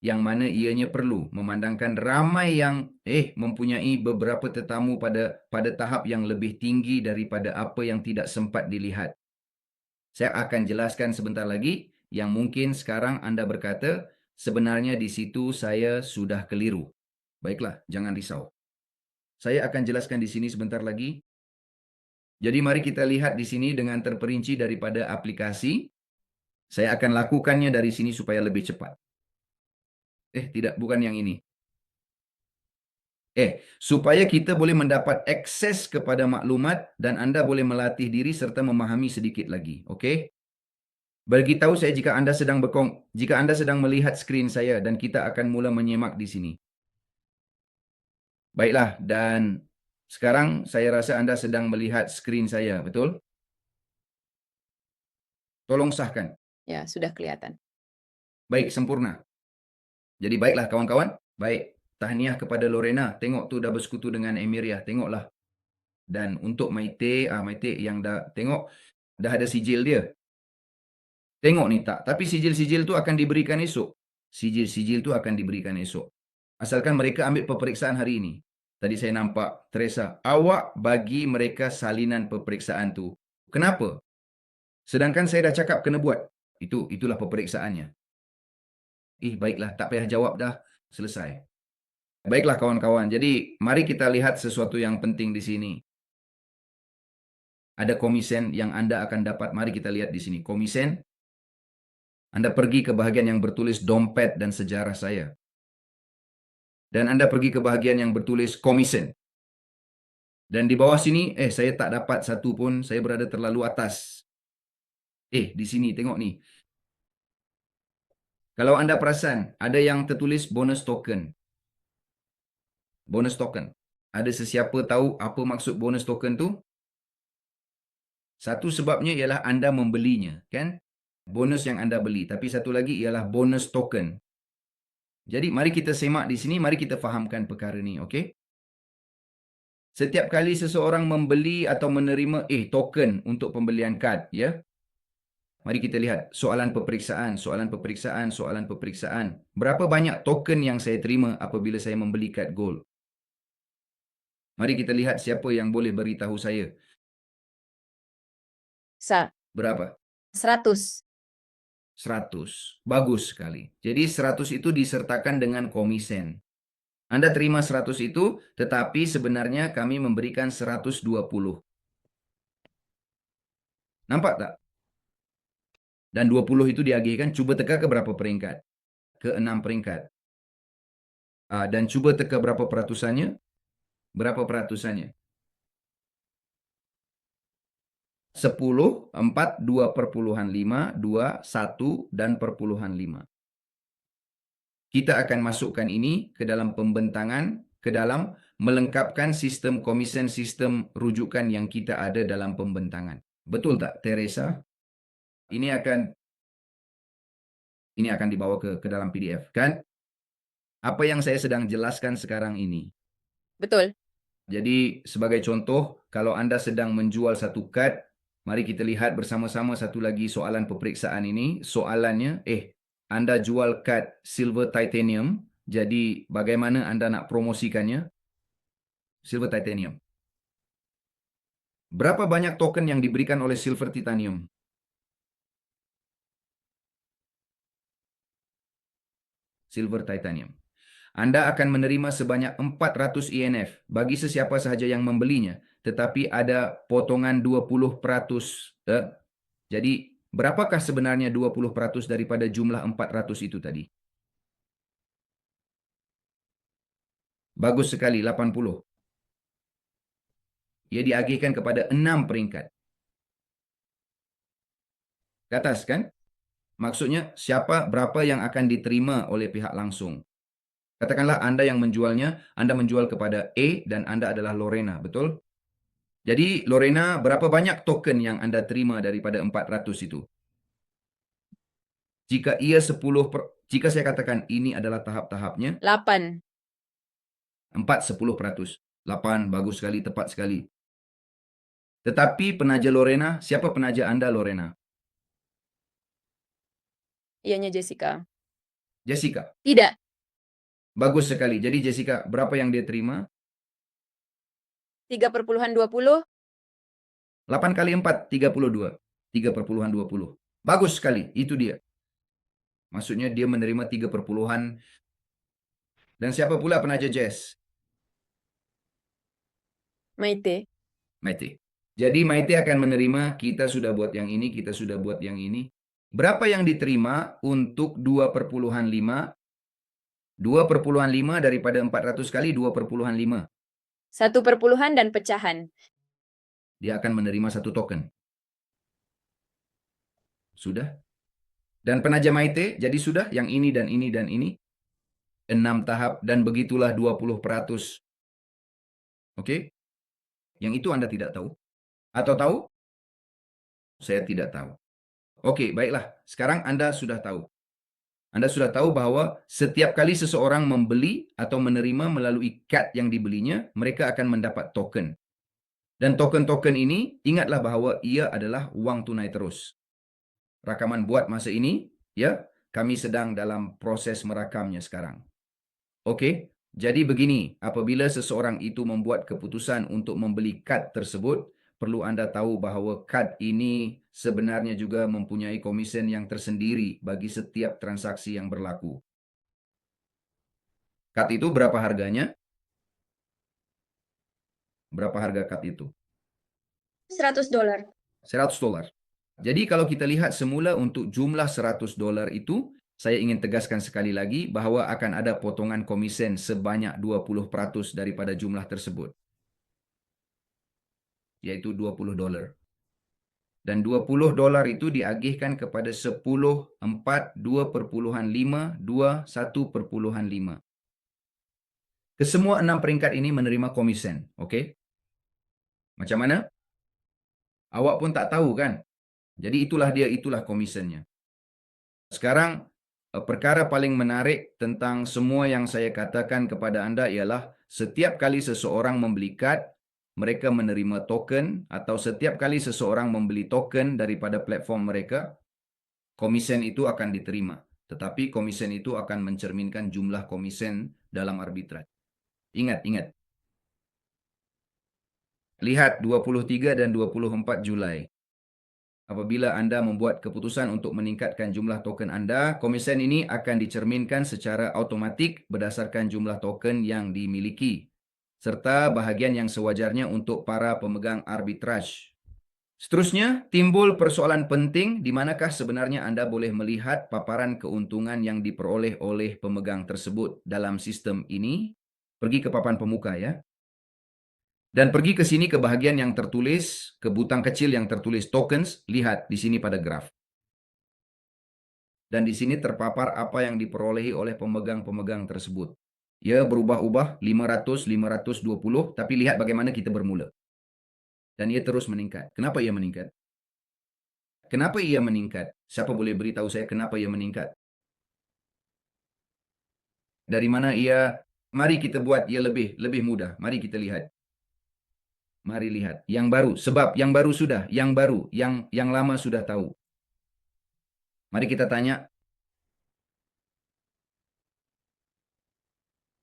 yang mana ianya perlu memandangkan ramai yang mempunyai beberapa tetamu pada tahap yang lebih tinggi daripada apa yang tidak sempat dilihat. Saya akan jelaskan sebentar lagi yang mungkin sekarang anda berkata, sebenarnya di situ saya sudah keliru. Baiklah, jangan risau. Saya akan jelaskan di sini sebentar lagi. Jadi mari kita lihat di sini dengan terperinci daripada aplikasi. Saya akan lakukannya dari sini supaya lebih cepat. Tidak, bukan yang ini. Supaya kita boleh mendapat akses kepada maklumat dan anda boleh melatih diri serta memahami sedikit lagi. Okey? Beritahu saya jika anda sedang melihat skrin saya dan kita akan mula menyimak di sini. Baiklah, dan sekarang saya rasa anda sedang melihat skrin saya, betul? Tolong sahkan. Ya, sudah kelihatan. Baik, sempurna. Jadi baiklah kawan-kawan. Baik, tahniah kepada Lorena. Tengok tu dah bersekutu dengan Emiria. Tengoklah. Dan untuk Maite yang dah tengok, dah ada sijil dia. Tengok ni tak. Tapi sijil-sijil tu akan diberikan esok. Sijil-sijil tu akan diberikan esok. Asalkan mereka ambil peperiksaan hari ini. Tadi saya nampak, Teresa, awak bagi mereka salinan peperiksaan tu. Kenapa? Sedangkan saya dah cakap kena buat. Itulah peperiksaannya. Baiklah, tak payah jawab dah. Selesai. Baiklah kawan-kawan. Jadi, mari kita lihat sesuatu yang penting di sini. Ada komisen yang anda akan dapat. Mari kita lihat di sini. Komisen. Anda pergi ke bahagian yang bertulis dompet dan sejarah saya. Dan anda pergi ke bahagian yang bertulis komisen. Dan di bawah sini, saya tak dapat satu pun. Saya berada terlalu atas. Di sini, tengok ni. Kalau anda perasan, ada yang tertulis bonus token. Bonus token. Ada sesiapa tahu apa maksud bonus token tu? Satu sebabnya ialah anda membelinya, kan? Bonus yang anda beli. Tapi satu lagi ialah bonus token. Jadi mari kita semak di sini, mari kita fahamkan perkara ni, okey? Setiap kali seseorang membeli atau menerima token untuk pembelian kad, ya. Mari kita lihat soalan peperiksaan, soalan peperiksaan, soalan peperiksaan. Berapa banyak token yang saya terima apabila saya membeli kad gold? Mari kita lihat siapa yang boleh beritahu saya. Berapa? 100. 100. Bagus sekali. Jadi 100 itu disertakan dengan komisen. Anda terima 100 itu, tetapi sebenarnya kami memberikan 120. Nampak tak? Dan 20 itu diagihkan, cuba teka ke berapa peringkat? Ke 6 peringkat. Dan cuba teka berapa peratusannya? Berapa peratusannya? 10, 4, 2,5, 2, 1, dan perpuluhan 5. Kita akan masukkan ini ke dalam pembentangan, ke dalam melengkapkan sistem komisen, sistem rujukan yang kita ada dalam pembentangan. Betul tak, Teresa? Ini akan dibawa ke dalam PDF, kan? Apa yang saya sedang jelaskan sekarang ini. Betul. Jadi, sebagai contoh, kalau anda sedang menjual satu kad, mari kita lihat bersama-sama satu lagi soalan peperiksaan ini. Soalannya, anda jual kad silver titanium, jadi bagaimana anda nak promosikannya? Silver titanium. Berapa banyak token yang diberikan oleh silver titanium? Silver titanium. Anda akan menerima sebanyak 400 INF bagi sesiapa sahaja yang membelinya. Tetapi ada potongan 20%. Jadi, berapakah sebenarnya 20% daripada jumlah 400 itu tadi? Bagus sekali, 80. Ia diagihkan kepada 6 peringkat. Ke atas, kan? Maksudnya, berapa yang akan diterima oleh pihak langsung. Katakanlah anda yang menjualnya, anda menjual kepada A dan anda adalah Lorena, betul? Jadi, Lorena, berapa banyak token yang anda terima daripada 400 itu? Jika saya katakan ini adalah tahap-tahapnya, 8. 4, 10%. 8, bagus sekali, tepat sekali. Tetapi penaja Lorena, siapa penaja anda Lorena? Ianya Jessica. Jessica. Tidak. Bagus sekali. Jadi Jessica, berapa yang dia terima? 3,20. 8 kali 4, 32. 3,20. Bagus sekali, itu dia. Maksudnya dia menerima 3 perpuluhan. Dan siapa pula penaja Jess? Maite. Maite. Jadi Maite akan menerima, kita sudah buat yang ini, kita sudah buat yang ini. Berapa yang diterima untuk 2,5? 2,5 daripada 400 kali 2,5. 1 dan pecahan. Dia akan menerima 1 token. Sudah? Dan penaja Maite, jadi sudah yang ini dan ini dan ini. 6 tahap dan begitulah 20%. Oke? Yang itu Anda tidak tahu? Atau tahu? Saya tidak tahu. Oke, baiklah. Sekarang Anda sudah tahu. Anda sudah tahu bahwa setiap kali seseorang membeli atau menerima melalui kad yang dibelinya, mereka akan mendapat token. Dan token-token ini, ingatlah bahwa ia adalah uang tunai terus. Rakaman buat masa ini, ya, kami sedang dalam proses merakamnya sekarang. Oke, jadi begini, apabila seseorang itu membuat keputusan untuk membeli kad tersebut, perlu Anda tahu bahwa kad ini sebenarnya juga mempunyai komisen yang tersendiri bagi setiap transaksi yang berlaku. Kad itu berapa harganya? Berapa harga kad itu? $100. $100. Jadi kalau kita lihat semula untuk jumlah $100 itu, saya ingin tegaskan sekali lagi bahwa akan ada potongan komisen sebanyak 20% daripada jumlah tersebut. Yaitu $20. Dan $20 itu diagihkan kepada 10, 4, 2,5, 2, 1,5. Kesemua 6 peringkat ini menerima komisen. Oke? Macam mana? Awak pun tak tahu kan? Jadi itulah komisennya. Sekarang, perkara paling menarik tentang semua yang saya katakan kepada Anda ialah setiap kali seseorang membeli kad, mereka menerima token, atau setiap kali seseorang membeli token daripada platform mereka, komisen itu akan diterima. Tetapi komisen itu akan mencerminkan jumlah komisen dalam arbitraj. Ingat. Lihat 23 dan 24 Julai. Apabila Anda membuat keputusan untuk meningkatkan jumlah token Anda, komisen ini akan dicerminkan secara automatik berdasarkan jumlah token yang dimiliki, serta bahagian yang sewajarnya untuk para pemegang arbitraj. Seterusnya, timbul persoalan penting di manakah sebenarnya Anda boleh melihat paparan keuntungan yang diperoleh oleh pemegang tersebut dalam sistem ini. Pergi ke papan pemuka ya. Dan pergi ke sini ke bahagian yang tertulis, ke butang kecil yang tertulis tokens, lihat di sini pada graf. Dan di sini terpapar apa yang diperolehi oleh pemegang-pemegang tersebut. Ya, berubah-ubah 500, 520, tapi lihat bagaimana kita bermula. Dan ia terus meningkat. Kenapa ia meningkat? Kenapa ia meningkat? Siapa boleh beritahu saya kenapa ia meningkat? Dari mana ia? Mari kita buat ia lebih mudah. Mari kita lihat. Mari lihat yang baru, sebab yang baru sudah, yang baru, yang lama sudah tahu. Mari kita tanya.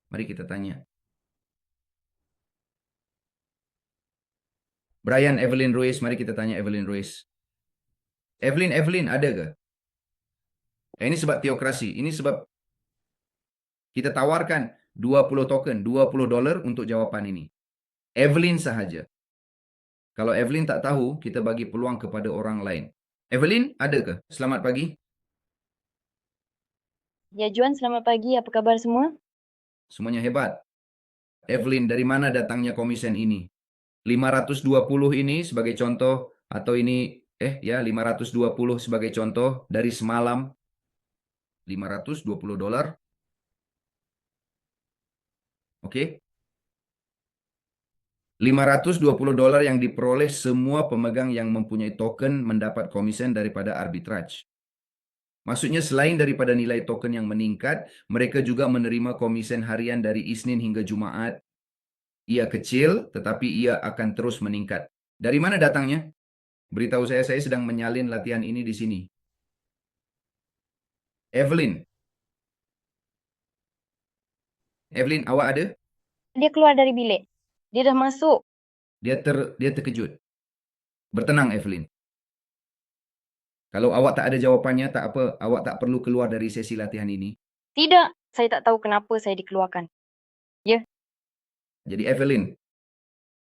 Mari kita tanya. Brian Evelyn Ruiz, mari kita tanya Evelyn Ruiz. Evelyn, ada ke? Ini sebab teokrasi. Ini sebab kita tawarkan 20 token, $20 untuk jawapan ini. Evelyn sahaja. Kalau Evelyn tak tahu, kita bagi peluang kepada orang lain. Evelyn, ada ke? Selamat pagi. Ya Juan, selamat pagi. Apa kabar semua? Semuanya hebat. Evelyn, dari mana datangnya komisen ini? 520 ini sebagai contoh, atau ini, 520 sebagai contoh dari semalam. $520. Oke. $520 yang diperoleh semua pemegang yang mempunyai token mendapat komisen daripada arbitraj. Maksudnya selain daripada nilai token yang meningkat, mereka juga menerima komisen harian dari Isnin hingga Jumaat. Ia kecil, tetapi ia akan terus meningkat. Dari mana datangnya? Beritahu saya sedang menyalin latihan ini di sini. Evelyn, Evelyn, awak ada? Dia keluar dari bilik. Dia dah masuk. Dia terkejut. Bertenang, Evelyn. Kalau awak tak ada jawapannya, tak apa. Awak tak perlu keluar dari sesi latihan ini. Tidak, saya tak tahu kenapa saya dikeluarkan. Jadi Evelyn,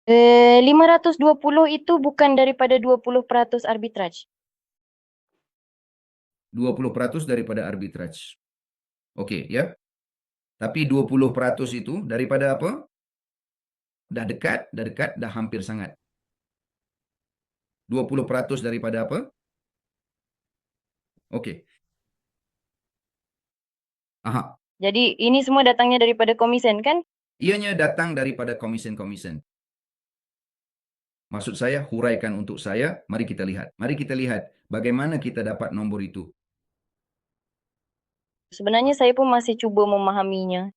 520 itu bukan daripada 20% arbitraj. 20% daripada arbitrage. Okey, ya. Tapi 20% itu daripada apa? Dah dekat, dah hampir sangat. 20% daripada apa? Okey. Aha. Jadi ini semua datangnya daripada komisen kan? Ianya datang daripada komisen-komisen. Maksud saya, huraikan untuk saya, mari kita lihat. Mari kita lihat bagaimana kita dapat nombor itu. Sebenarnya saya pun masih cuba memahaminya.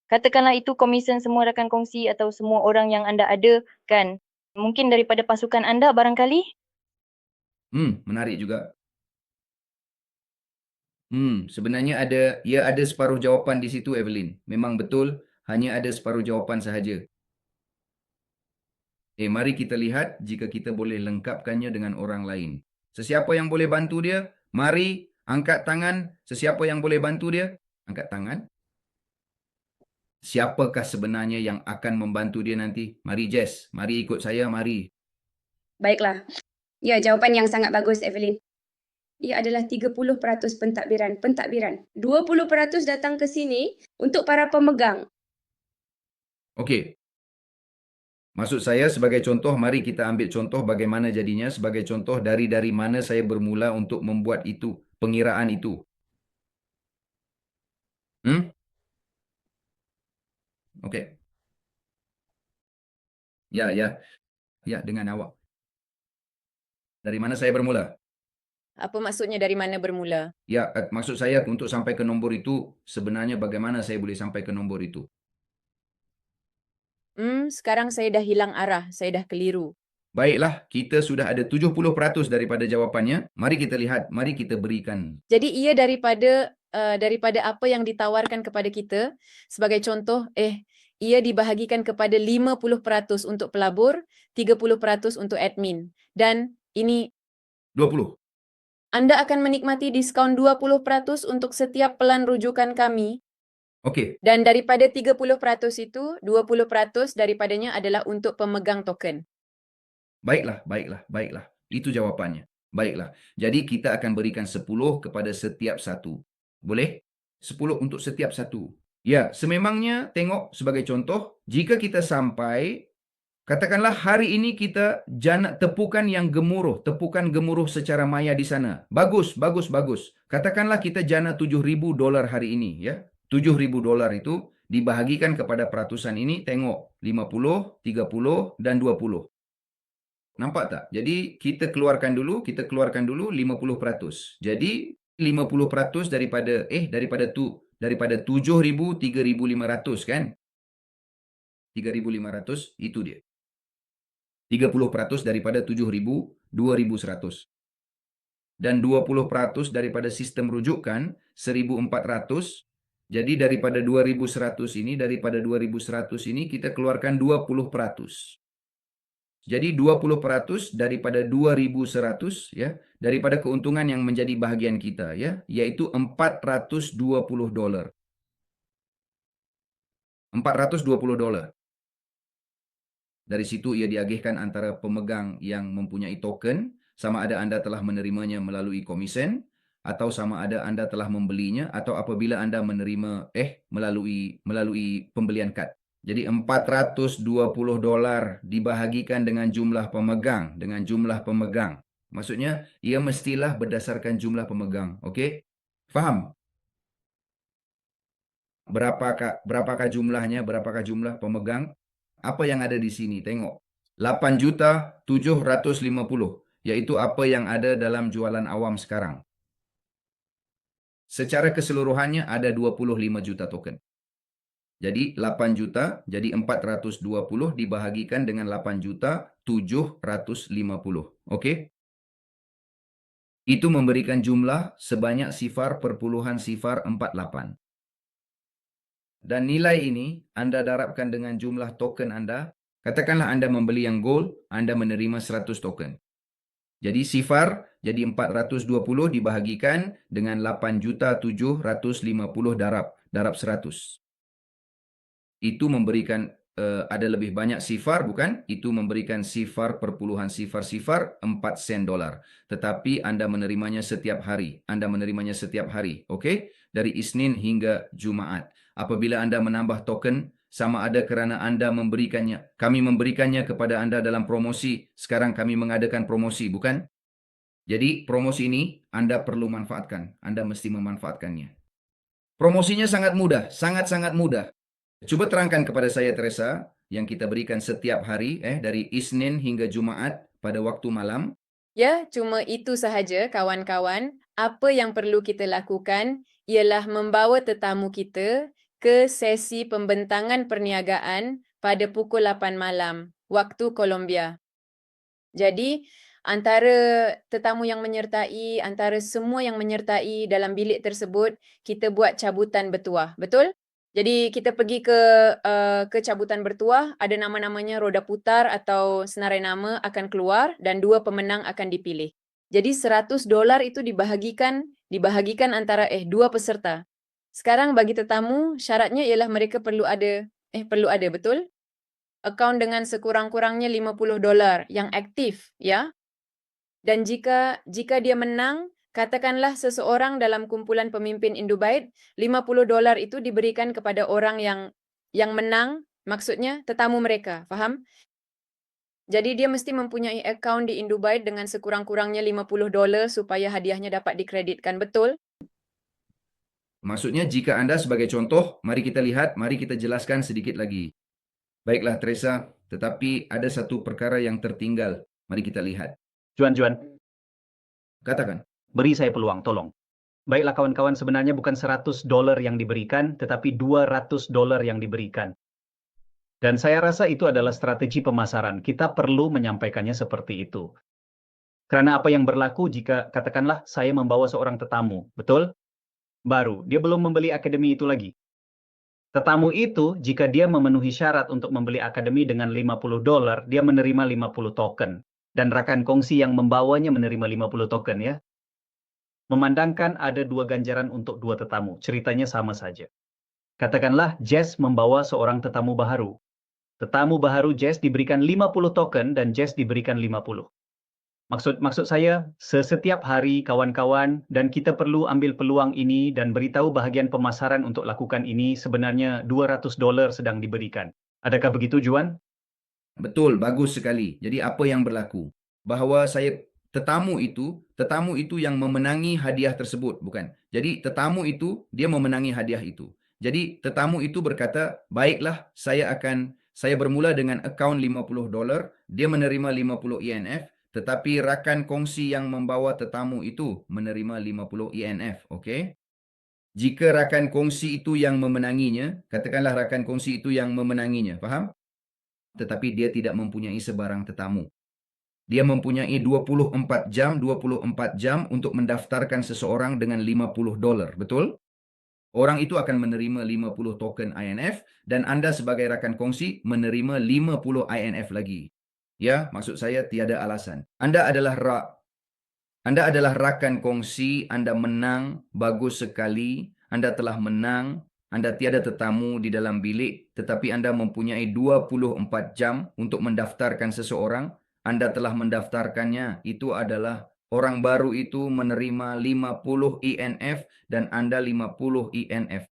Katakanlah itu komisen semua rakan kongsi atau semua orang yang anda ada kan? Mungkin daripada pasukan anda barangkali? Menarik juga. Sebenarnya ada separuh jawapan di situ, Evelyn. Memang betul, hanya ada separuh jawapan sahaja. Mari kita lihat jika kita boleh lengkapkannya dengan orang lain. Sesiapa yang boleh bantu dia, mari angkat tangan. Sesiapa yang boleh bantu dia, angkat tangan. Siapakah sebenarnya yang akan membantu dia nanti? Mari Jess, mari ikut saya, mari. Baiklah. Ya, jawapan yang sangat bagus, Evelyn. Ia adalah 30% pentadbiran. 20% datang ke sini untuk para pemegang. Okey. Maksud saya sebagai contoh, mari kita ambil contoh bagaimana jadinya. Sebagai contoh dari mana saya bermula untuk membuat itu, pengiraan itu. Okey. Ya, dengan awak. Dari mana saya bermula? Apa maksudnya dari mana bermula? Ya, maksud saya untuk sampai ke nombor itu, sebenarnya bagaimana saya boleh sampai ke nombor itu? Sekarang saya dah hilang arah. Saya dah keliru. Baiklah, kita sudah ada 70% daripada jawapannya. Mari kita lihat, mari kita berikan. Jadi ia daripada apa yang ditawarkan kepada kita, sebagai contoh, ia dibahagikan kepada 50% untuk pelabur, 30% untuk admin. Dan ini 20. Anda akan menikmati diskaun 20% untuk setiap pelan rujukan kami. Okey, Dan daripada 30% itu, 20% daripadanya adalah untuk pemegang token. baiklah. Itu jawapannya. Baiklah. Jadi kita akan berikan 10 kepada setiap satu. Boleh? 10 untuk setiap satu. Ya, sememangnya tengok sebagai contoh, jika kita sampai, katakanlah hari ini kita jana tepukan yang gemuruh, tepukan gemuruh secara maya di sana. Bagus. Katakanlah kita jana $7,000 hari ini, ya. $7,000 itu dibahagikan kepada peratusan ini, tengok 50, 30 dan 20. Nampak tak? Jadi kita keluarkan dulu 50%. Jadi 50% daripada 7,000, 3,500 kan? 3,500 itu dia. 30% daripada 7,000, 2,100. Dan 20% daripada sistem rujukan 1,400. Jadi daripada 2,100 ini kita keluarkan 20%. Jadi 20% daripada 2,100, ya, daripada keuntungan yang menjadi bahagian kita, ya, iaitu $420. $420. Dari situ ia diagihkan antara pemegang yang mempunyai token, sama ada anda telah menerimanya melalui komisen, atau sama ada anda telah membelinya, atau apabila anda menerima melalui pembelian kad. Jadi $420 dibahagikan dengan jumlah pemegang. Maksudnya, ia mestilah berdasarkan jumlah pemegang. Okey? Faham? Berapakah jumlahnya? Berapakah jumlah pemegang? Apa yang ada di sini? Tengok. 8,750,000. Iaitu apa yang ada dalam jualan awam sekarang. Secara keseluruhannya ada 25 juta token. Jadi 8 juta, jadi 420 dibahagikan dengan 8,750,000. Okey? Itu memberikan jumlah sebanyak 0,48. dan nilai ini Anda darabkan dengan jumlah token Anda. Katakanlah Anda membeli yang gold, Anda menerima 100 token. Jadi sifar jadi 420 dibahagikan dengan 8.750 darab 100. Itu memberikan ada lebih banyak sifar, bukan? Itu memberikan sifar perpuluhan sifar 4 sen dolar. Tetapi Anda menerimanya setiap hari. Anda menerimanya setiap hari, oke? Dari Isnin hingga Jumaat. Apabila Anda menambah token, sama ada kerana Anda memberikannya. Kami memberikannya kepada Anda dalam promosi. Sekarang kami mengadakan promosi, bukan? Jadi promosi ini Anda perlu manfaatkan. Anda mesti memanfaatkannya. Promosinya sangat mudah, sangat-sangat mudah. Coba terangkan kepada saya, Teresa, yang kita berikan setiap hari, dari Isnin hingga Jumaat pada waktu malam. Ya, cuma itu sahaja kawan-kawan. Apa yang perlu kita lakukan ialah membawa tetamu kita ke sesi pembentangan perniagaan pada pukul 8 malam, waktu Colombia. Jadi, antara tetamu yang menyertai, antara semua yang menyertai dalam bilik tersebut, kita buat cabutan bertuah. Betul? Jadi kita pergi ke cabutan bertuah, ada nama-namanya roda putar atau senarai nama akan keluar dan 2 pemenang akan dipilih. Jadi $100 itu dibahagikan antara 2 peserta. Sekarang bagi tetamu, syaratnya ialah mereka perlu ada, betul? Akaun dengan sekurang-kurangnya $50 yang aktif, ya. Dan jika dia menang, katakanlah seseorang dalam kumpulan pemimpin Indubait, $50 itu diberikan kepada orang yang menang, maksudnya tetamu mereka, faham? Jadi dia mesti mempunyai akaun di Indubait dengan sekurang-kurangnya $50 supaya hadiahnya dapat dikreditkan, betul? Maksudnya jika Anda sebagai contoh, mari kita lihat, mari kita jelaskan sedikit lagi. Baiklah, Teresa, tetapi ada satu perkara yang tertinggal. Mari kita lihat. Juan, Katakan. beri saya peluang, tolong. Baiklah kawan-kawan, sebenarnya bukan $100 yang diberikan, tetapi $200 yang diberikan. Dan saya rasa itu adalah strategi pemasaran. Kita perlu menyampaikannya seperti itu. Karena apa yang berlaku jika, katakanlah, saya membawa seorang tetamu, betul? Baru, dia belum membeli akademi itu lagi. Tetamu itu, jika dia memenuhi syarat untuk membeli akademi dengan $50, dia menerima 50 token. Dan rakan kongsi yang membawanya menerima 50 token, ya. Memandangkan ada 2 ganjaran untuk 2 tetamu. Ceritanya sama saja. Katakanlah Jess membawa seorang tetamu baharu. Tetamu baharu Jess diberikan 50 token dan Jess diberikan 50. Maksud saya, setiap hari kawan-kawan, dan kita perlu ambil peluang ini dan beritahu bahagian pemasaran untuk lakukan ini, sebenarnya $200 sedang diberikan. Adakah begitu, Juan? Betul, bagus sekali. Jadi apa yang berlaku? Bahawa tetamu itu yang memenangi hadiah tersebut, bukan? Jadi tetamu itu, dia memenangi hadiah itu. Jadi tetamu itu berkata, baiklah, saya bermula dengan akaun $50, dia menerima 50 INF, tetapi rakan kongsi yang membawa tetamu itu menerima 50 INF, okey? Jika rakan kongsi itu yang memenanginya, katakanlah rakan kongsi itu yang memenanginya, faham? Tetapi dia tidak mempunyai sebarang tetamu. Dia mempunyai 24 jam untuk mendaftarkan seseorang dengan $50, betul? Orang itu akan menerima 50 token INF dan Anda sebagai rakan kongsi menerima 50 INF lagi. Ya, maksud saya tiada alasan. Anda adalah rakan kongsi, Anda menang, bagus sekali, Anda telah menang, Anda tiada tetamu di dalam bilik, tetapi Anda mempunyai 24 jam untuk mendaftarkan seseorang, Anda telah mendaftarkannya, itu adalah orang baru itu menerima 50 INF dan Anda 50 INF.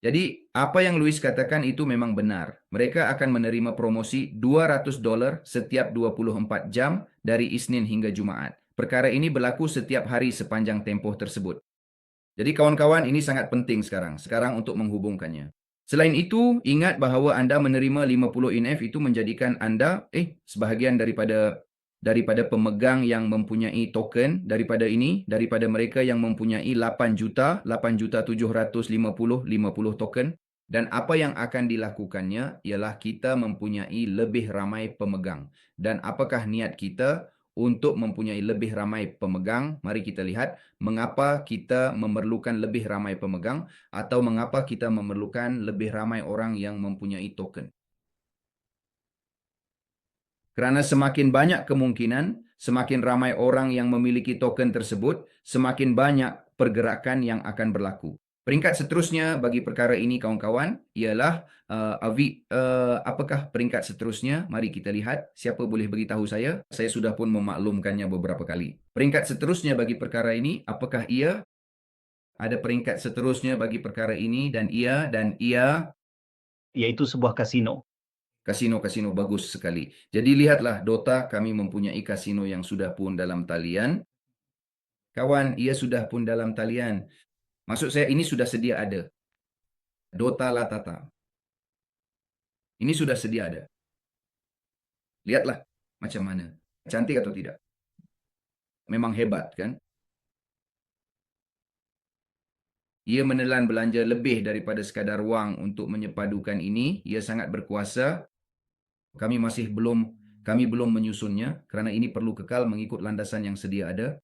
Jadi, apa yang Louis katakan itu memang benar. Mereka akan menerima promosi $200 setiap 24 jam dari Isnin hingga Jumaat. Perkara ini berlaku setiap hari sepanjang tempoh tersebut. Jadi kawan-kawan, ini sangat penting sekarang untuk menghubungkannya. Selain itu, ingat bahawa Anda menerima 50 INF itu menjadikan Anda sebahagian daripada pemegang yang mempunyai token daripada mereka yang mempunyai 8.750 token, dan apa yang akan dilakukannya ialah kita mempunyai lebih ramai pemegang. Dan apakah niat kita untuk mempunyai lebih ramai pemegang. Mari kita lihat mengapa kita memerlukan lebih ramai pemegang atau mengapa kita memerlukan lebih ramai orang yang mempunyai token. Kerana semakin banyak kemungkinan, semakin ramai orang yang memiliki token tersebut, semakin banyak pergerakan yang akan berlaku. Peringkat seterusnya bagi perkara ini kawan-kawan ialah Avi, apakah peringkat seterusnya? Mari kita lihat. Siapa boleh beritahu saya? Saya sudah pun memaklumkannya beberapa kali. Peringkat seterusnya bagi perkara ini, apakah ia? Ada peringkat seterusnya bagi perkara ini dan ia Yaitu sebuah kasino. kasino bagus sekali. Jadi lihatlah Dota, kami mempunyai kasino yang sudah pun dalam talian. Kawan, ia sudah pun dalam talian. Maksud saya ini sudah sedia ada. Dota Latata. Ini sudah sedia ada. Lihatlah macam mana. Cantik atau tidak? Memang hebat kan? Ia menelan belanja lebih daripada sekadar wang untuk menyepadukan ini. Ia sangat berkuasa. Kami belum menyusunnya kerana ini perlu kekal mengikut landasan yang sedia ada.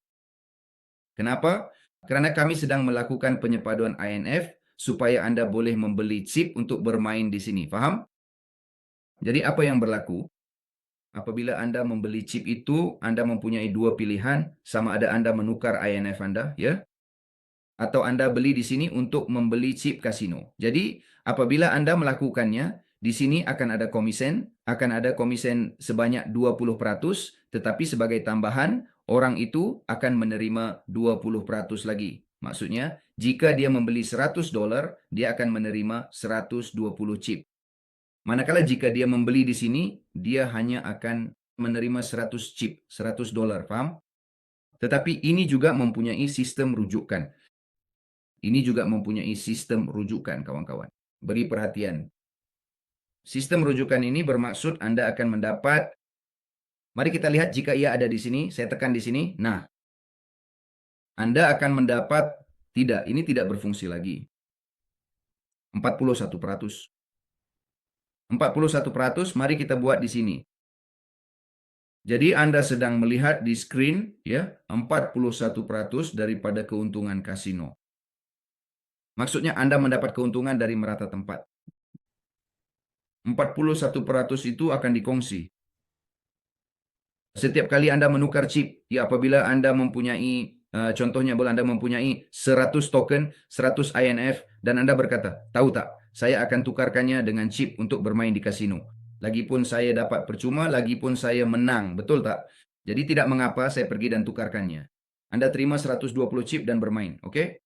Kenapa? Kerana kami sedang melakukan penyepaduan INF supaya anda boleh membeli chip untuk bermain di sini. Faham? Jadi apa yang berlaku? Apabila anda membeli chip itu, anda mempunyai dua pilihan, sama ada anda menukar INF anda, ya, atau anda beli di sini untuk membeli chip kasino. Jadi, apabila anda melakukannya, di sini akan ada komisen sebanyak 20%, tetapi sebagai tambahan, orang itu akan menerima 20% lagi. Maksudnya, jika dia membeli $100, dia akan menerima 120 chip. Manakala jika dia membeli di sini, dia hanya akan menerima 100 chip, $100, faham? Tetapi ini juga mempunyai sistem rujukan. Kawan-kawan. Beri perhatian. Sistem rujukan ini bermaksud anda akan mendapat, mari kita lihat jika ia ada di sini, saya tekan di sini, nah, anda akan mendapat, ini tidak berfungsi lagi. 41%. 41%, mari kita buat di sini. Jadi Anda sedang melihat di screen, ya, 41% daripada keuntungan kasino. Maksudnya Anda mendapat keuntungan dari merata tempat. 41% itu akan dikongsi. Setiap kali Anda menukar chip, ya, apabila Anda mempunyai, contohnya bila Anda mempunyai 100 token, 100 INF, dan Anda berkata, tahu tak, saya akan tukarkannya dengan chip untuk bermain di kasino. Lagipun saya dapat percuma, lagipun saya menang. Betul tak? Jadi tidak mengapa saya pergi dan tukarkannya. Anda terima 120 chip dan bermain. Okey?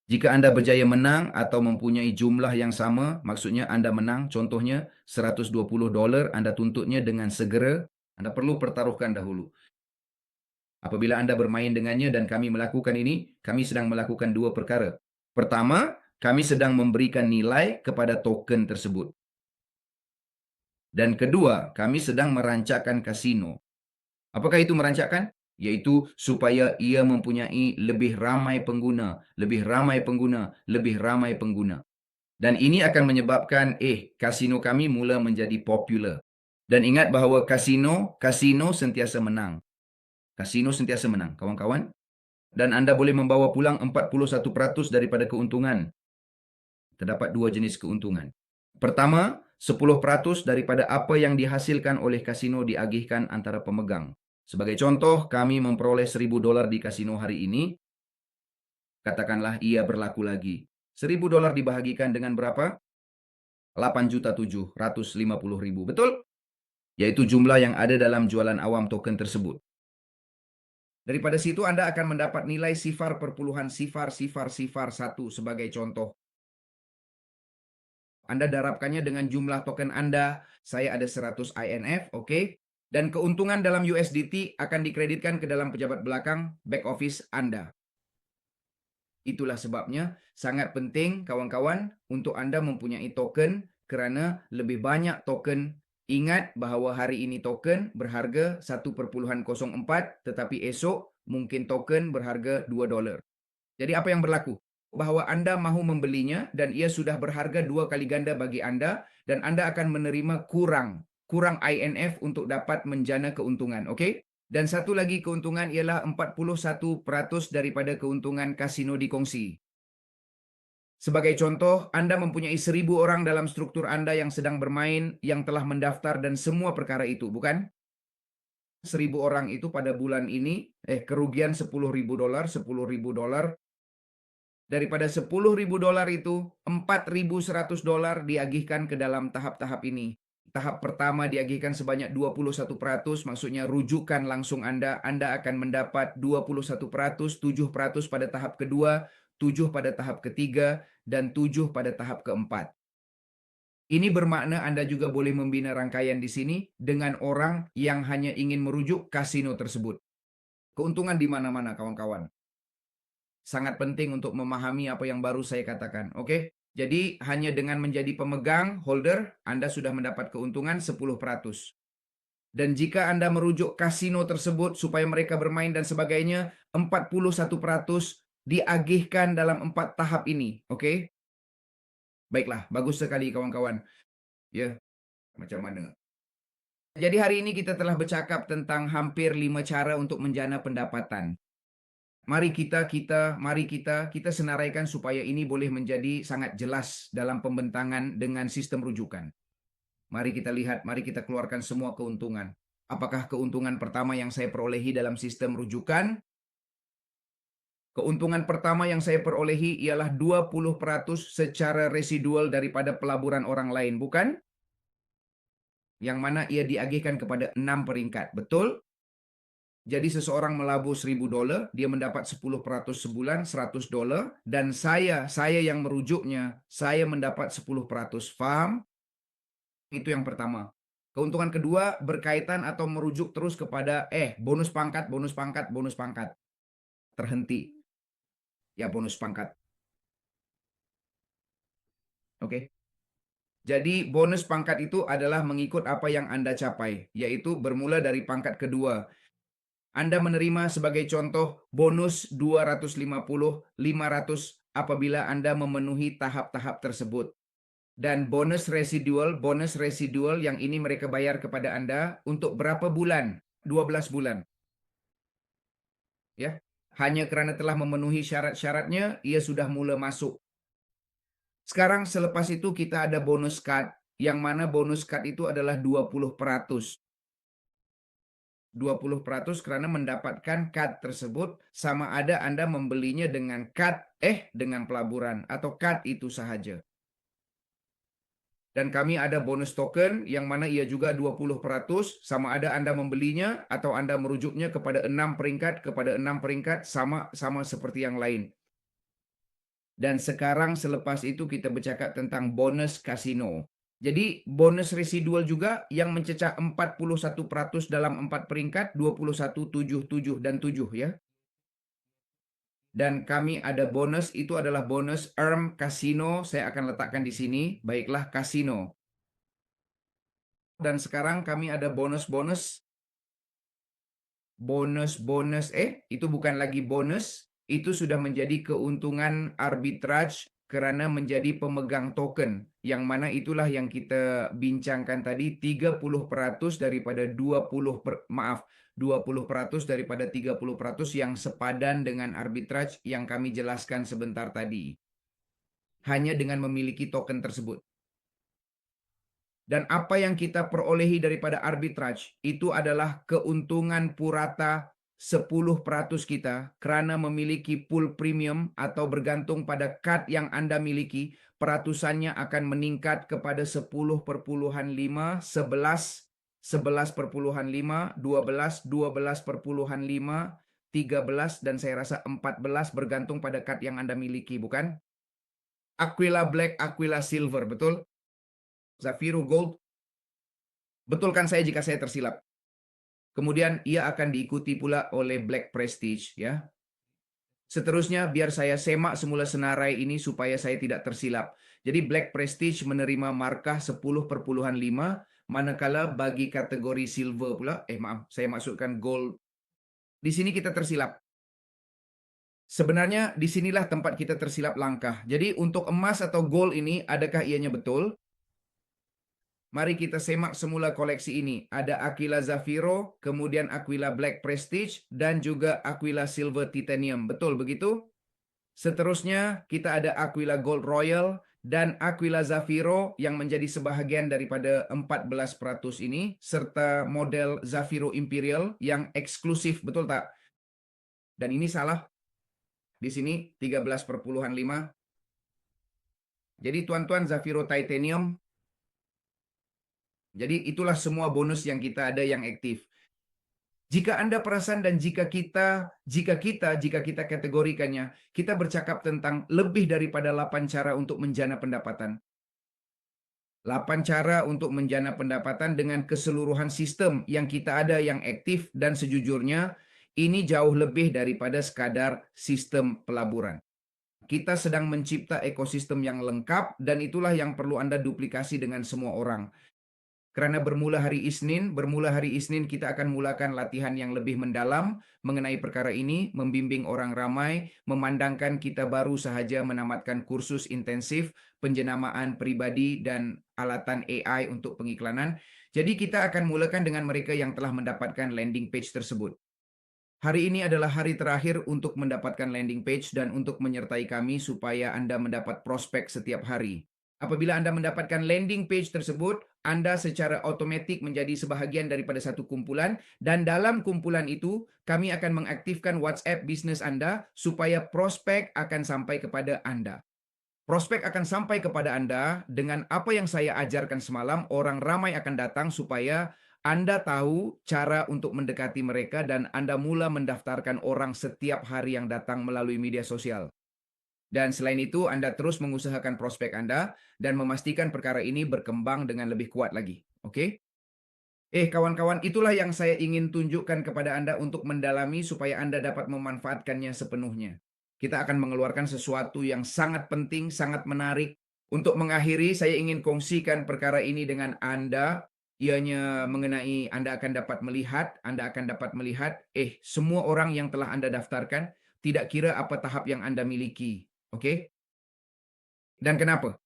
Jika Anda berjaya menang atau mempunyai jumlah yang sama, maksudnya Anda menang, contohnya $120, Anda tuntutnya dengan segera, Anda perlu pertaruhkan dahulu. Apabila Anda bermain dengannya dan kami melakukan ini, kami sedang melakukan dua perkara. Pertama, kami sedang memberikan nilai kepada token tersebut. Dan kedua, kami sedang merancangkan kasino. Apakah itu merancangkan? Yaitu supaya ia mempunyai lebih ramai pengguna. Dan ini akan menyebabkan, kasino kami mula menjadi popular. Dan ingat bahawa kasino sentiasa menang. Kawan-kawan. Dan Anda boleh membawa pulang 41% daripada keuntungan. Terdapat dua jenis keuntungan. Pertama, 10% daripada apa yang dihasilkan oleh kasino diagihkan antara pemegang. Sebagai contoh, kami memperoleh $1,000 di kasino hari ini. Katakanlah ia berlaku lagi. $1,000 dibahagikan dengan berapa? 8.750.000. Betul? Yaitu jumlah yang ada dalam jualan awam token tersebut. Daripada situ Anda akan mendapat nilai sifar perpuluhan sifar 1 sebagai contoh. Anda darabkannya dengan jumlah token Anda. Saya ada 100 INF, oke? Dan keuntungan dalam USDT akan dikreditkan ke dalam pejabat belakang back office Anda. Itulah sebabnya sangat penting kawan-kawan untuk Anda mempunyai token kerana lebih banyak token. Ingat bahawa hari ini token berharga 1.04 tetapi esok mungkin token berharga $2. Jadi apa yang berlaku? Bahawa Anda mahu membelinya dan ia sudah berharga 2 kali ganda bagi Anda dan Anda akan menerima kurang INF untuk dapat menjana keuntungan. Okey? Dan satu lagi keuntungan ialah 41% daripada keuntungan kasino dikongsi. Sebagai contoh, Anda mempunyai 1.000 orang dalam struktur Anda yang sedang bermain, yang telah mendaftar dan semua perkara itu, bukan? 1.000 orang itu pada bulan ini, kerugian $10.000, $10.000. Daripada $10.000 itu, $4.100 diagihkan ke dalam tahap-tahap ini. Tahap pertama diagihkan sebanyak 21%, maksudnya rujukan langsung Anda akan mendapat 21%, 7% pada tahap kedua, 7 pada tahap ketiga, dan 7 pada tahap keempat. Ini bermakna Anda juga boleh membina rangkaian di sini dengan orang yang hanya ingin merujuk kasino tersebut. Keuntungan di mana-mana, kawan-kawan. Sangat penting untuk memahami apa yang baru saya katakan. Oke? Jadi hanya dengan menjadi pemegang holder, Anda sudah mendapat keuntungan 10%. Dan jika Anda merujuk kasino tersebut supaya mereka bermain dan sebagainya, 41% diagihkan dalam 4 tahap ini. Oke? Baiklah, bagus sekali kawan-kawan. Ya, macam mana? Jadi hari ini kita telah bercakap tentang hampir 5 cara untuk menjana pendapatan. Mari kita senaraikan supaya ini boleh menjadi sangat jelas dalam pembentangan dengan sistem rujukan. Mari kita lihat, mari kita keluarkan semua keuntungan. Apakah keuntungan pertama yang saya perolehi dalam sistem rujukan? Keuntungan pertama yang saya perolehi ialah 20% secara residual daripada pelaburan orang lain, bukan? Yang mana ia diagihkan kepada 6 peringkat, betul? Jadi seseorang melabur $1.000, dia mendapat 10% sebulan, $100, dan saya yang merujuknya, saya mendapat 10%. Faham? Itu yang pertama. Keuntungan kedua berkaitan atau merujuk terus kepada bonus pangkat. Terhenti. Ya, bonus pangkat. Oke. Jadi bonus pangkat itu adalah mengikut apa yang Anda capai, yaitu bermula dari pangkat kedua. Anda menerima sebagai contoh bonus 250, 500 apabila Anda memenuhi tahap-tahap tersebut. Dan bonus residual yang ini mereka bayar kepada Anda untuk berapa bulan? 12 bulan. Ya, hanya kerana telah memenuhi syarat-syaratnya, ia sudah mula masuk. Sekarang selepas itu kita ada bonus card, yang mana bonus card itu adalah 20%. 20% kerana mendapatkan kad tersebut sama ada Anda membelinya dengan kad dengan pelaburan atau kad itu sahaja. Dan kami ada bonus token yang mana ia juga 20% sama ada Anda membelinya atau Anda merujuknya kepada 6 peringkat sama seperti yang lain. Dan sekarang selepas itu kita bercakap tentang bonus kasino. Jadi bonus residual juga yang mencecah 41% dalam 4 peringkat, 21, 7, 7, dan 7 ya. Dan kami ada bonus, itu adalah bonus ERM Casino. Saya akan letakkan di sini. Baiklah, kasino. Dan sekarang kami ada bonus-bonus. Itu bukan lagi bonus. Itu sudah menjadi keuntungan arbitrage kerana menjadi pemegang token. Yang mana itulah yang kita bincangkan tadi, 30% daripada 20% daripada 30% yang sepadan dengan arbitrage yang kami jelaskan sebentar tadi. Hanya dengan memiliki token tersebut. Dan apa yang kita perolehi daripada arbitrage itu adalah keuntungan purata 10% kita kerana memiliki pool premium atau bergantung pada kad yang Anda miliki, peratusannya akan meningkat kepada 10.5, 11, 11.5, 12, 12.5, 13, dan saya rasa 14 bergantung pada kad yang Anda miliki, bukan? Aquila Black, Aquila Silver, betul? Zafiro Gold. Betulkan saya jika saya tersilap. Kemudian ia akan diikuti pula oleh Black Prestige ya. Seterusnya biar saya semak semula senarai ini supaya saya tidak tersilap. Jadi Black Prestige menerima markah 10.5, manakala bagi kategori silver pula, saya masukkan gold. Di sini kita tersilap. Sebenarnya disinilah tempat kita tersilap langkah. Jadi untuk emas atau gold ini adakah ianya betul? Mari kita semak semula koleksi ini. Ada Aquila Zafiro, kemudian Aquila Black Prestige, dan juga Aquila Silver Titanium. Betul begitu? Seterusnya, kita ada Aquila Gold Royal dan Aquila Zafiro yang menjadi sebahagian daripada 14% ini, serta model Zafiro Imperial yang eksklusif, betul tak? Dan ini salah. Di sini 13,5. Jadi tuan-tuan, Zafiro Titanium. Jadi itulah semua bonus yang kita ada yang aktif. Jika Anda perasan dan jika kita kategorikannya, kita bercakap tentang lebih daripada 8 cara untuk menjana pendapatan. 8 cara untuk menjana pendapatan dengan keseluruhan sistem yang kita ada yang aktif, dan sejujurnya ini jauh lebih daripada sekadar sistem pelaburan. Kita sedang mencipta ekosistem yang lengkap dan itulah yang perlu Anda duplikasi dengan semua orang. Karena bermula hari Isnin kita akan mulakan latihan yang lebih mendalam mengenai perkara ini, membimbing orang ramai, memandangkan kita baru sahaja menamatkan kursus intensif penjenamaan pribadi dan alatan AI untuk pengiklanan. Jadi kita akan mulakan dengan mereka yang telah mendapatkan landing page tersebut. Hari ini adalah hari terakhir untuk mendapatkan landing page dan untuk menyertai kami supaya Anda mendapat prospek setiap hari. Apabila Anda mendapatkan landing page tersebut, Anda secara otomatik menjadi sebahagian daripada satu kumpulan, dan dalam kumpulan itu, kami akan mengaktifkan WhatsApp bisnes Anda supaya prospek akan sampai kepada Anda. Prospek akan sampai kepada Anda dengan apa yang saya ajarkan semalam, orang ramai akan datang supaya Anda tahu cara untuk mendekati mereka dan Anda mula mendaftarkan orang setiap hari yang datang melalui media sosial. Dan selain itu, Anda terus mengusahakan prospek Anda dan memastikan perkara ini berkembang dengan lebih kuat lagi. Oke? Kawan-kawan, itulah yang saya ingin tunjukkan kepada Anda untuk mendalami supaya Anda dapat memanfaatkannya sepenuhnya. Kita akan mengeluarkan sesuatu yang sangat penting, sangat menarik. Untuk mengakhiri, saya ingin kongsikan perkara ini dengan Anda. Ianya mengenai Anda akan dapat melihat, semua orang yang telah Anda daftarkan, tidak kira apa tahap yang Anda miliki. Oke? Dan kenapa?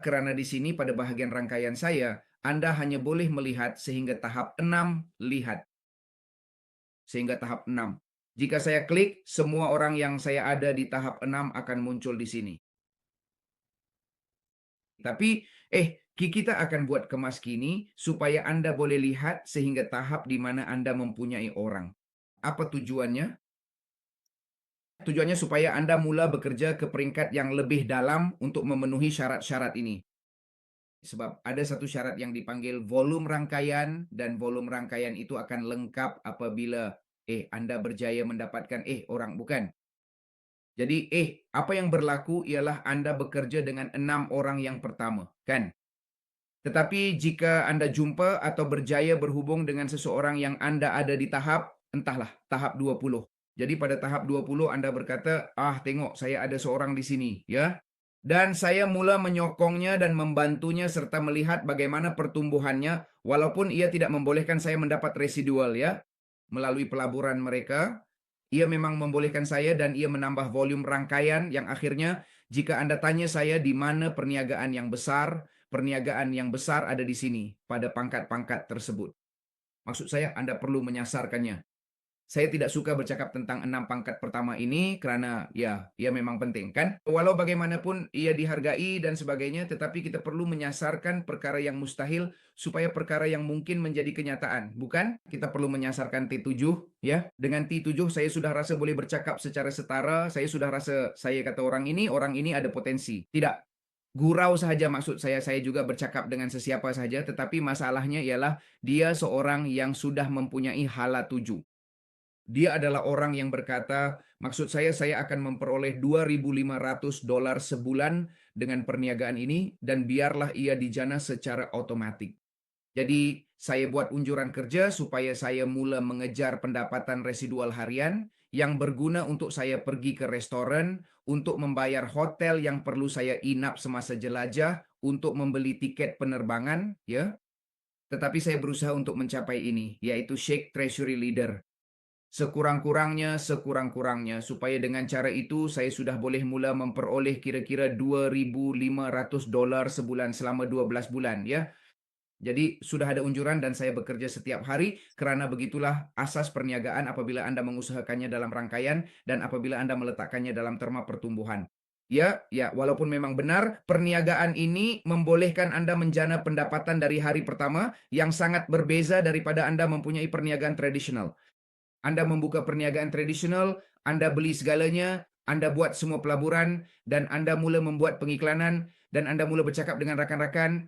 Karena di sini pada bahagian rangkaian saya, Anda hanya boleh melihat sehingga tahap 6 lihat. Sehingga tahap 6. Jika saya klik, semua orang yang saya ada di tahap 6 akan muncul di sini. Tapi, kita akan buat kemas kini supaya Anda boleh lihat sehingga tahap di mana Anda mempunyai orang. Apa tujuannya? Tujuannya supaya Anda mula bekerja ke peringkat yang lebih dalam untuk memenuhi syarat-syarat ini. Sebab ada satu syarat yang dipanggil volume rangkaian, dan volume rangkaian itu akan lengkap apabila Anda berjaya mendapatkan orang, bukan. Jadi apa yang berlaku ialah Anda bekerja dengan 6 orang yang pertama, kan? Tetapi jika Anda jumpa atau berjaya berhubung dengan seseorang yang Anda ada di tahap, entahlah, tahap 20. Jadi pada tahap 20 Anda berkata, tengok saya ada seorang di sini, ya. Dan saya mula menyokongnya dan membantunya serta melihat bagaimana pertumbuhannya walaupun ia tidak membolehkan saya mendapat residual, ya. Melalui pelaburan mereka, ia memang membolehkan saya dan ia menambah volume rangkaian yang akhirnya jika Anda tanya saya di mana perniagaan yang besar ada di sini pada pangkat-pangkat tersebut. Maksud saya Anda perlu menyasarkannya. Saya tidak suka bercakap tentang 6 pangkat pertama ini karena ia memang penting, kan? Walau bagaimanapun ia dihargai dan sebagainya, tetapi kita perlu menyasarkan perkara yang mustahil supaya perkara yang mungkin menjadi kenyataan, bukan? Kita perlu menyasarkan T7, ya. Dengan T7 saya sudah rasa boleh bercakap secara setara, saya sudah rasa saya kata orang ini ada potensi. Tidak. Gurau sahaja maksud saya juga bercakap dengan sesiapa saja, tetapi masalahnya ialah dia seorang yang sudah mempunyai hala 7. Dia adalah orang yang berkata, maksud saya akan memperoleh $2.500 sebulan dengan perniagaan ini dan biarlah ia dijana secara otomatik. Jadi saya buat unjuran kerja supaya saya mula mengejar pendapatan residual harian yang berguna untuk saya pergi ke restoran, untuk membayar hotel yang perlu saya inap semasa jelajah, untuk membeli tiket penerbangan, ya. Tetapi saya berusaha untuk mencapai ini, yaitu Shake Treasury Leader. Sekurang-kurangnya supaya dengan cara itu saya sudah boleh mula memperoleh kira-kira $2.500 sebulan selama 12 bulan, ya. Jadi sudah ada unjuran dan saya bekerja setiap hari kerana begitulah asas perniagaan apabila Anda mengusahakannya dalam rangkaian dan apabila Anda meletakkannya dalam terma pertumbuhan. Ya, walaupun memang benar perniagaan ini membolehkan Anda menjana pendapatan dari hari pertama yang sangat berbeza daripada Anda mempunyai perniagaan tradisional. Anda membuka perniagaan tradisional, Anda beli segalanya, Anda buat semua pelaburan dan Anda mula membuat pengiklanan dan Anda mula bercakap dengan rakan-rakan.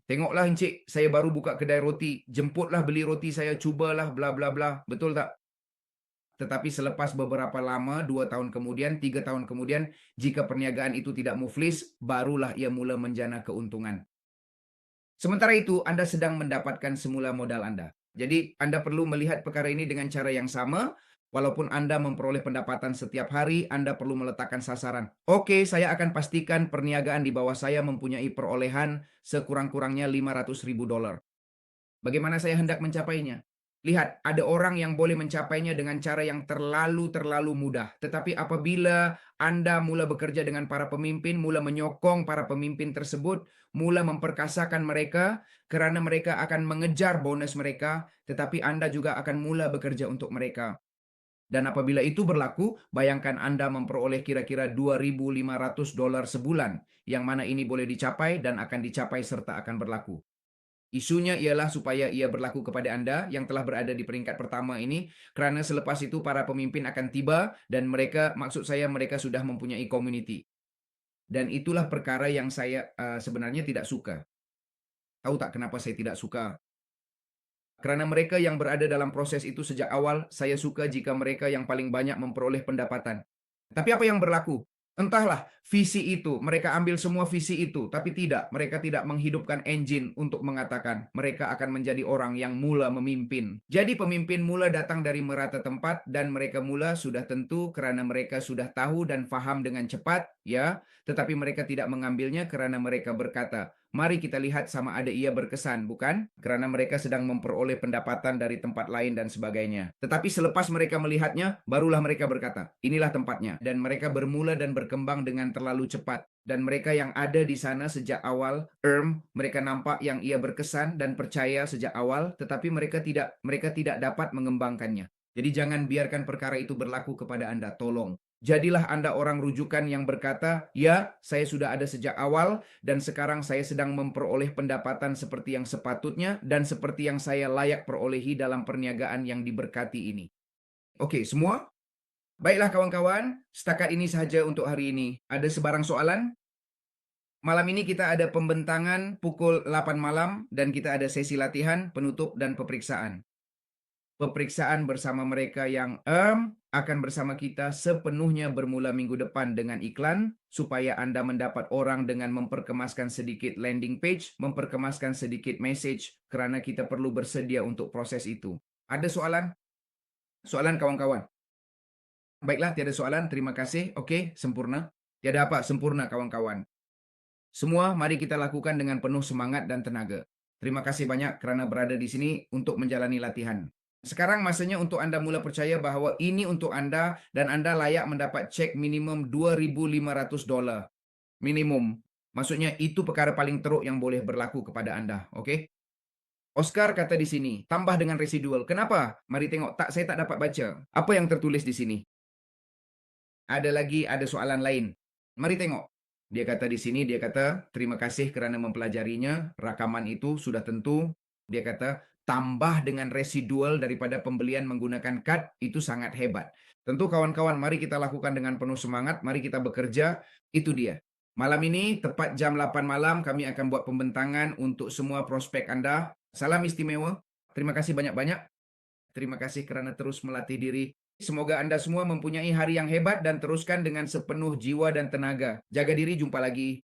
Tengoklah encik, saya baru buka kedai roti. Jemputlah beli roti saya, cubalah bla bla bla. Betul tak? Tetapi selepas beberapa lama, 2 tahun kemudian, 3 tahun kemudian, jika perniagaan itu tidak muflis, barulah ia mula menjana keuntungan. Sementara itu, Anda sedang mendapatkan semula modal Anda. Jadi, Anda perlu melihat perkara ini dengan cara yang sama. Walaupun Anda memperoleh pendapatan setiap hari, Anda perlu meletakkan sasaran. Oke, saya akan pastikan perniagaan di bawah saya mempunyai perolehan sekurang-kurangnya $500.000. Bagaimana saya hendak mencapainya? Lihat, ada orang yang boleh mencapainya dengan cara yang terlalu mudah. Tetapi apabila Anda mula bekerja dengan para pemimpin, mula menyokong para pemimpin tersebut, mula memperkasakan mereka, kerana mereka akan mengejar bonus mereka, tetapi Anda juga akan mula bekerja untuk mereka. Dan apabila itu berlaku, bayangkan Anda memperoleh kira-kira $2.500 sebulan, yang mana ini boleh dicapai dan akan dicapai serta akan berlaku. Isunya ialah supaya ia berlaku kepada Anda yang telah berada di peringkat pertama ini, kerana selepas itu para pemimpin akan tiba dan mereka, maksud saya mereka sudah mempunyai community. Dan itulah perkara yang saya sebenarnya tidak suka. Tahu tak kenapa saya tidak suka? Kerana mereka yang berada dalam proses itu sejak awal, saya suka jika mereka yang paling banyak memperoleh pendapatan. Tapi apa yang berlaku? Entahlah, visi itu, mereka ambil semua visi itu, tapi tidak, mereka tidak menghidupkan engine untuk mengatakan mereka akan menjadi orang yang mula memimpin. Jadi pemimpin mula datang dari merata tempat dan mereka mula sudah tentu kerana mereka sudah tahu dan faham dengan cepat, ya, tetapi mereka tidak mengambilnya kerana mereka berkata, mari kita lihat sama ada ia berkesan, bukan? Kerana mereka sedang memperoleh pendapatan dari tempat lain dan sebagainya. Tetapi selepas mereka melihatnya, barulah mereka berkata, inilah tempatnya. Dan mereka bermula dan berkembang dengan terlalu cepat. Dan mereka yang ada di sana sejak awal, mereka nampak yang ia berkesan dan percaya sejak awal, tetapi mereka tidak dapat mengembangkannya. Jadi jangan biarkan perkara itu berlaku kepada Anda, tolong. Jadilah Anda orang rujukan yang berkata, ya, saya sudah ada sejak awal, dan sekarang saya sedang memperoleh pendapatan seperti yang sepatutnya, dan seperti yang saya layak perolehi dalam perniagaan yang diberkati ini. Oke, semua? Baiklah kawan-kawan, setakat ini sahaja untuk hari ini. Ada sebarang soalan? Malam ini kita ada pembentangan pukul 8 malam, dan kita ada sesi latihan, penutup, dan peperiksaan. Peperiksaan bersama mereka yang akan bersama kita sepenuhnya bermula minggu depan dengan iklan, supaya Anda mendapat orang dengan memperkemaskan sedikit landing page, memperkemaskan sedikit message, kerana kita perlu bersedia untuk proses itu. Ada soalan? Soalan kawan-kawan? Baiklah, tiada soalan. Terima kasih. Okey, sempurna. Tiada apa, sempurna kawan-kawan. Semua mari kita lakukan dengan penuh semangat dan tenaga. Terima kasih banyak kerana berada di sini untuk menjalani latihan. Sekarang masanya untuk Anda mula percaya bahawa ini untuk Anda dan Anda layak mendapat cek minimum $2.500. Minimum. Maksudnya itu perkara paling teruk yang boleh berlaku kepada Anda. Okey? Oscar kata di sini, tambah dengan residual. Kenapa? Mari tengok. Saya tak dapat baca. Apa yang tertulis di sini? Ada soalan lain. Mari tengok. Dia kata di sini, terima kasih kerana mempelajarinya. Rakaman itu sudah tentu. Dia kata, tambah dengan residual daripada pembelian menggunakan kad, itu sangat hebat. Tentu kawan-kawan, mari kita lakukan dengan penuh semangat. Mari kita bekerja. Itu dia. Malam ini, tepat jam 8 malam, kami akan buat pembentangan untuk semua prospek Anda. Salam istimewa. Terima kasih banyak-banyak. Terima kasih kerana terus melatih diri. Semoga Anda semua mempunyai hari yang hebat dan teruskan dengan sepenuh jiwa dan tenaga. Jaga diri, jumpa lagi.